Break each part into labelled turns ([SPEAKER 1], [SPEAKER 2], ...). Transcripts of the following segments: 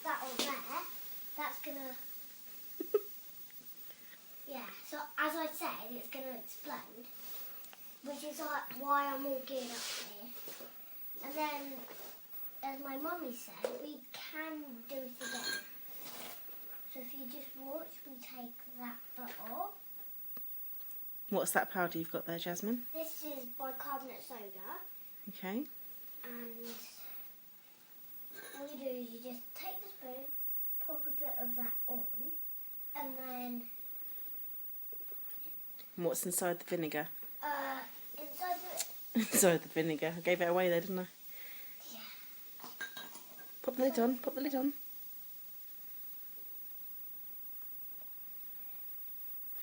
[SPEAKER 1] that on there, that's gonna... Yeah, so as I said, it's gonna explode, which is like why I'm all geared up here. And then, as my mummy said, we can do it again. So if you just watch, we take that bit off.
[SPEAKER 2] What's that powder you've got there, Jasmine?
[SPEAKER 1] This is bicarbonate soda.
[SPEAKER 2] Okay.
[SPEAKER 1] And all you do is you just take the spoon, pop a bit of that on, and then...
[SPEAKER 2] And what's inside the vinegar?
[SPEAKER 1] Inside the...
[SPEAKER 2] Inside the vinegar. I gave it away there, didn't I?
[SPEAKER 1] Yeah.
[SPEAKER 2] Pop the lid on, pop the lid on.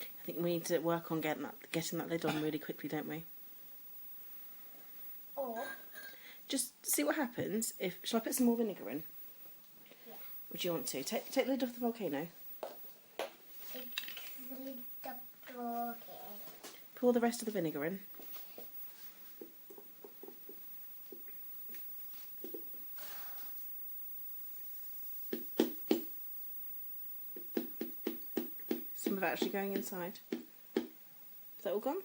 [SPEAKER 2] I think we need to work on getting that lid on really quickly, don't we?
[SPEAKER 1] Or...
[SPEAKER 2] Just see what happens. Shall I put some more vinegar in?
[SPEAKER 1] Yeah.
[SPEAKER 2] Would you want to? Take the lid off the volcano.
[SPEAKER 1] Take the lid off the volcano.
[SPEAKER 2] Pour the rest of the vinegar in. Some of it actually going inside. Is that all gone?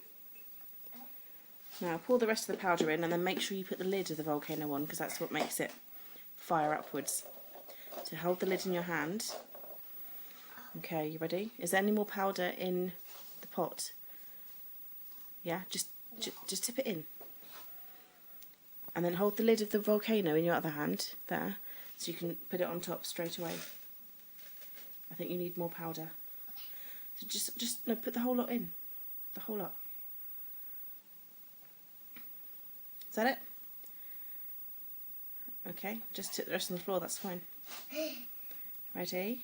[SPEAKER 2] Now pour the rest of the powder in and then make sure you put the lid of the volcano on because that's what makes it fire upwards. So hold the lid in your hand. Okay, you ready? Is there any more powder in the pot? Yeah, just tip it in. And then hold the lid of the volcano in your other hand, there, so you can put it on top straight away. I think you need more powder. So just no, put the whole lot in. The whole lot. Is that it? Okay, just tip the rest on the floor, that's fine. Ready?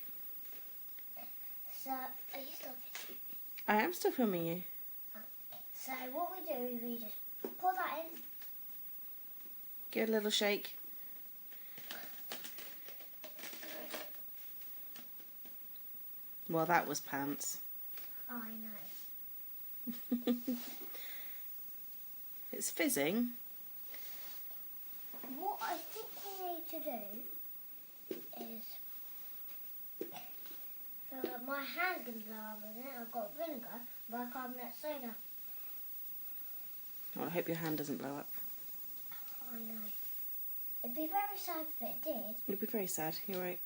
[SPEAKER 1] So, are you still filming?
[SPEAKER 2] I am still filming you.
[SPEAKER 1] So what we do is we just pour that in.
[SPEAKER 2] Give it a little shake. Well, that was pants.
[SPEAKER 1] Oh, I know.
[SPEAKER 2] It's fizzing.
[SPEAKER 1] What I think we need to do is... So that my hand's going to blow up in it. I've got vinegar, bicarbonate soda.
[SPEAKER 2] Oh, I hope your hand doesn't blow up.
[SPEAKER 1] I know. It'd be very sad if it did.
[SPEAKER 2] It'd be very sad, you're right.